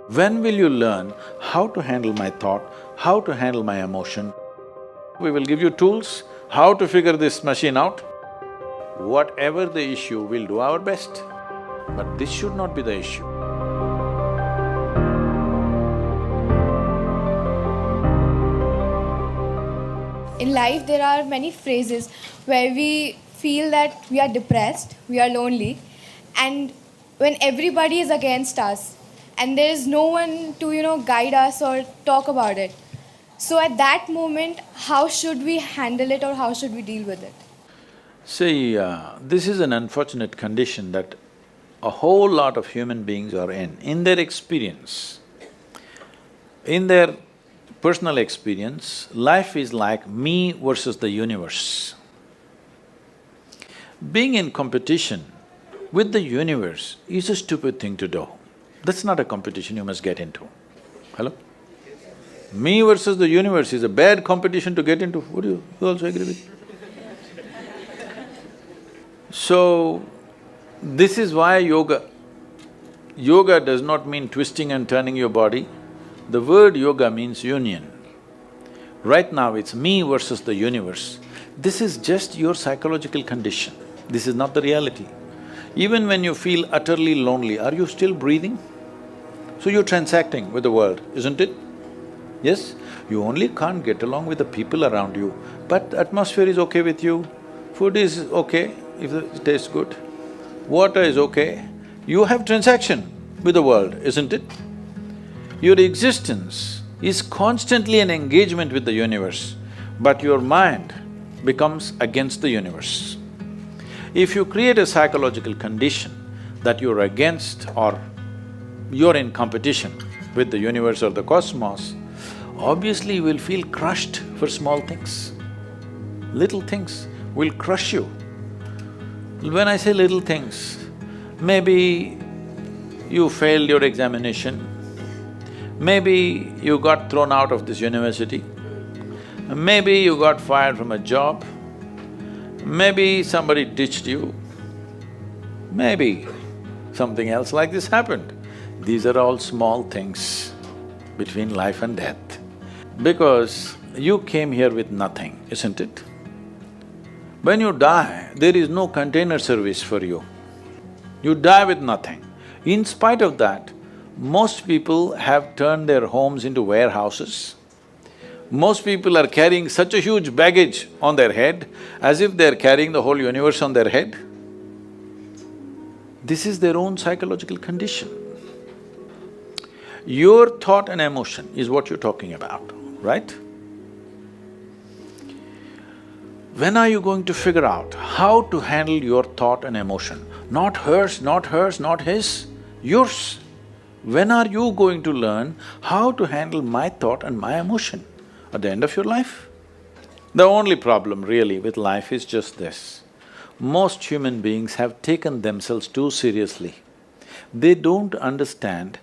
When will you learn how to handle my thought, how to handle my emotion? We will give you tools, how to figure this machine out. Whatever the issue, we'll do our best. But this should not be the issue. In life, there are many phases where we feel that we are depressed, we are lonely, and when everybody is against us, and there is no one to, guide us or talk about it. So at that moment, how should we handle it or how should we deal with it? See, this is an unfortunate condition that a whole lot of human beings are in their experience. In their personal experience, life is like me versus the universe. Being in competition with the universe is a stupid thing to do. That's not a competition you must get into. Hello? Me versus the universe is a bad competition to get into. Would you also agree with me? So, this is why yoga does not mean twisting and turning your body. The word yoga means union. Right now it's me versus the universe. This is just your psychological condition. This is not the reality. Even when you feel utterly lonely, are you still breathing? So you're transacting with the world, isn't it? Yes? You only can't get along with the people around you, but the atmosphere is okay with you, food is okay if it tastes good, water is okay. You have transaction with the world, isn't it? Your existence is constantly an engagement with the universe, but your mind becomes against the universe. If you create a psychological condition that you're against or you're in competition with the universe or the cosmos, obviously you will feel crushed for small things. Little things will crush you. When I say little things, maybe you failed your examination, maybe you got thrown out of this university, maybe you got fired from a job, maybe somebody ditched you, maybe something else like this happened. These are all small things between life and death. Because you came here with nothing, isn't it? When you die, there is no container service for you. You die with nothing. In spite of that, most people have turned their homes into warehouses. Most people are carrying such a huge baggage on their head as if they're carrying the whole universe on their head. This is their own psychological condition. Your thought and emotion is what you're talking about, right? When are you going to figure out how to handle your thought and emotion? Not hers, not hers, not his, yours. When are you going to learn how to handle my thought and my emotion? At the end of your life? The only problem really with life is just this. Most human beings have taken themselves too seriously. They don't understand.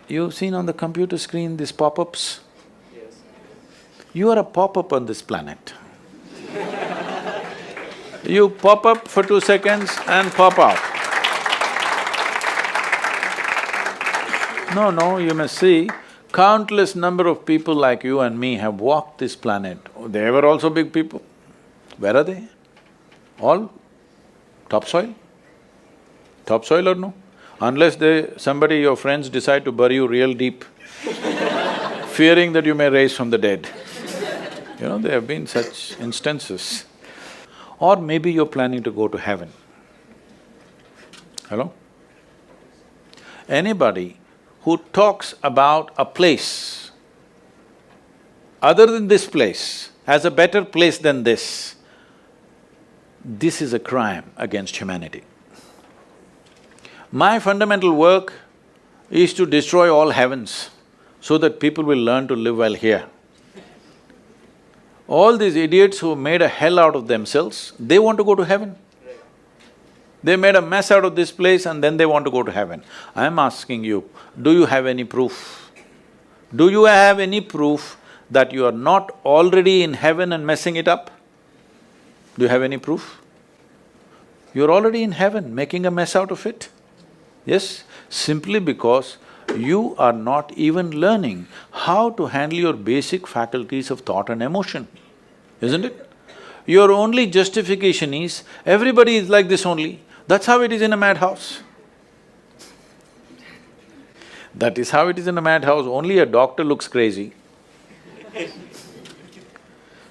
You've seen on the computer screen these pop-ups? Yes. You are a pop-up on this planet. You pop up for 2 seconds and pop out. No, you must see, countless number of people like you and me have walked this planet. They were also big people. Where are they? All topsoil? Topsoil or no? Unless your friends decide to bury you real deep, fearing that you may rise from the dead. There have been such instances. Or maybe you're planning to go to heaven. Hello? Anybody who talks about a place other than this place as a better place than this is a crime against humanity. My fundamental work is to destroy all heavens so that people will learn to live well here. All these idiots who made a hell out of themselves, they want to go to heaven. They made a mess out of this place and then they want to go to heaven. I'm asking you, do you have any proof? Do you have any proof that you are not already in heaven and messing it up? Do you have any proof? You're already in heaven, making a mess out of it. Yes, simply because you are not even learning how to handle your basic faculties of thought and emotion, isn't it? Your only justification is, everybody is like this only, that's how it is in a madhouse. That is how it is in a madhouse, only a doctor looks crazy.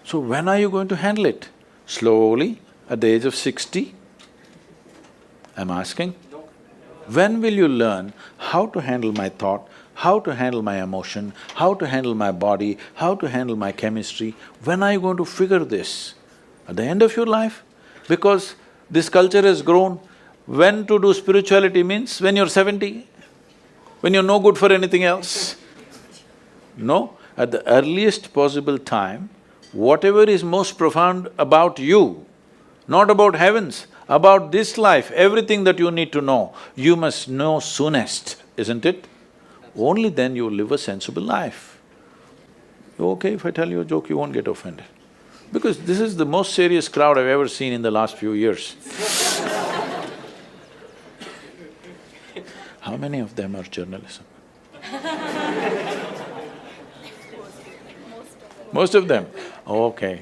So when are you going to handle it? Slowly, at the age of 60? I'm asking. When will you learn how to handle my thought, how to handle my emotion, how to handle my body, how to handle my chemistry? When are you going to figure this? At the end of your life? Because this culture has grown, when to do spirituality means when you're 70, when you're no good for anything else. No, at the earliest possible time, whatever is most profound about you, not about heavens, about this life, everything that you need to know, you must know soonest, isn't it? Only then you will live a sensible life. Okay, if I tell you a joke, you won't get offended. Because this is the most serious crowd I've ever seen in the last few years. How many of them are journalism? Most of them? Okay.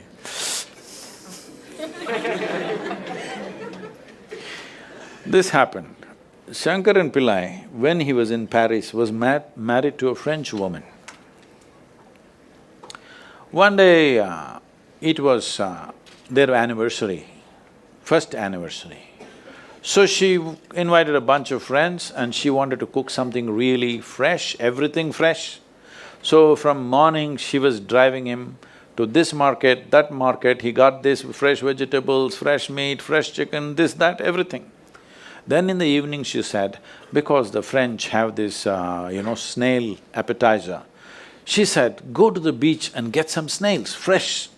This happened. Shankaran Pillai, when he was in Paris, was married to a French woman. One day, it was their anniversary, first anniversary. So she invited a bunch of friends and she wanted to cook something really fresh, everything fresh. So from morning, she was driving him to this market, that market, he got this fresh vegetables, fresh meat, fresh chicken, this, that, everything. Then in the evening she said, because the French have this, snail appetizer, she said, go to the beach and get some snails, fresh,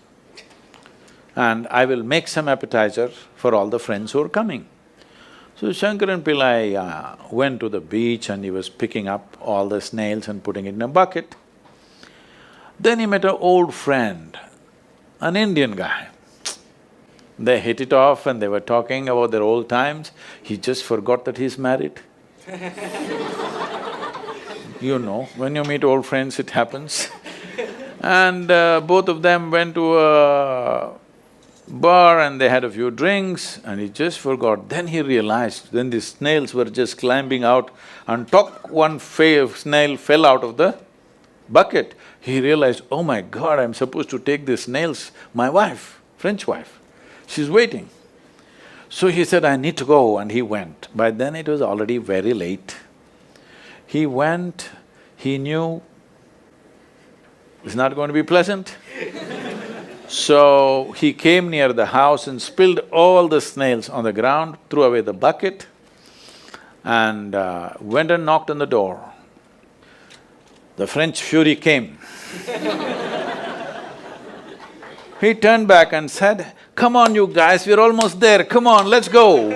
and I will make some appetizer for all the friends who are coming. So Shankaran Pillai went to the beach and he was picking up all the snails and putting it in a bucket. Then he met an old friend, an Indian guy. They hit it off and they were talking about their old times. He just forgot that he's married. You know, when you meet old friends, it happens. And both of them went to a bar and they had a few drinks and he just forgot. Then he realized, then the snails were just climbing out and one snail fell out of the bucket. He realized, oh my God, I'm supposed to take these snails, my wife, French wife, she's waiting. So he said, I need to go, and he went. By then it was already very late. He went, he knew it's not going to be pleasant. So he came near the house and spilled all the snails on the ground, threw away the bucket and went and knocked on the door. The French fury came. He turned back and said, come on you guys, we're almost there, come on, let's go.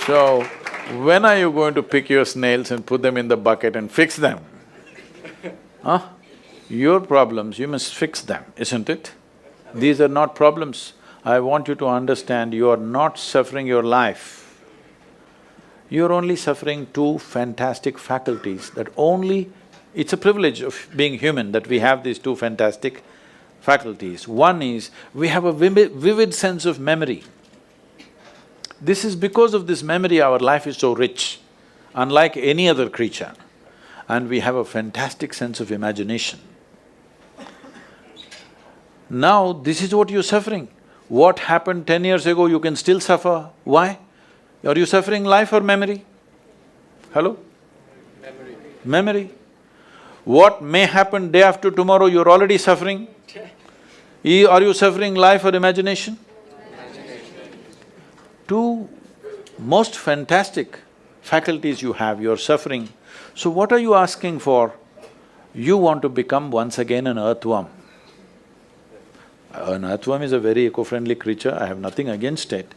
So, when are you going to pick your snails and put them in the bucket and fix them? Huh? Your problems, you must fix them, isn't it? These are not problems. I want you to understand, you are not suffering your life. You're only suffering two fantastic faculties that only… It's a privilege of being human that we have these two fantastic faculties. One is, we have a vivid sense of memory. This is because of this memory our life is so rich, unlike any other creature. And we have a fantastic sense of imagination. Now, this is what you're suffering. What happened 10 years ago, you can still suffer. Why? Are you suffering life or memory? Hello? Memory. What may happen day after tomorrow, you're already suffering. Are you suffering life or imagination? Two most fantastic faculties you have, you're suffering. So what are you asking for? You want to become once again an earthworm. An earthworm is a very eco-friendly creature, I have nothing against it.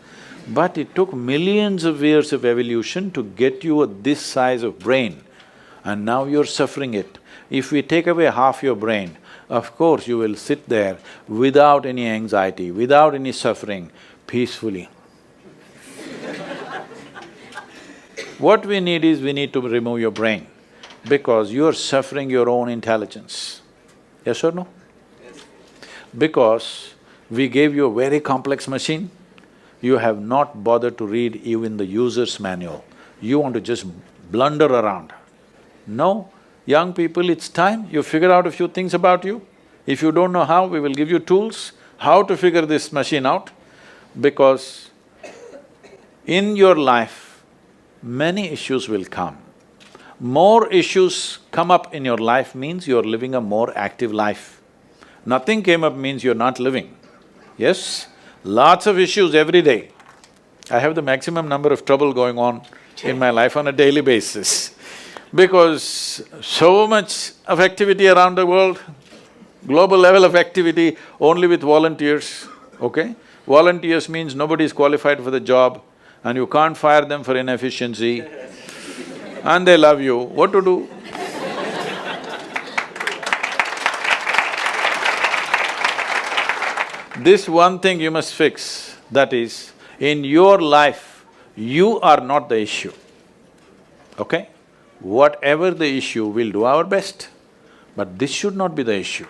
But it took millions of years of evolution to get you this size of brain, and now you're suffering it. If we take away half your brain, of course you will sit there without any anxiety, without any suffering, peacefully. What we need is, we need to remove your brain, because you're suffering your own intelligence. Yes or no? Because we gave you a very complex machine, you have not bothered to read even the user's manual. You want to just blunder around. No, young people, it's time you figure out a few things about you. If you don't know how, we will give you tools, how to figure this machine out. Because in your life, many issues will come. More issues come up in your life means you're living a more active life. Nothing came up means you're not living. Yes? Lots of issues every day. I have the maximum number of trouble going on in my life on a daily basis. Because so much of activity around the world, global level of activity only with volunteers, okay? Volunteers means nobody is qualified for the job and you can't fire them for inefficiency and they love you, what to do? This one thing you must fix, that is, in your life, you are not the issue, okay? Whatever the issue, we'll do our best, but this should not be the issue.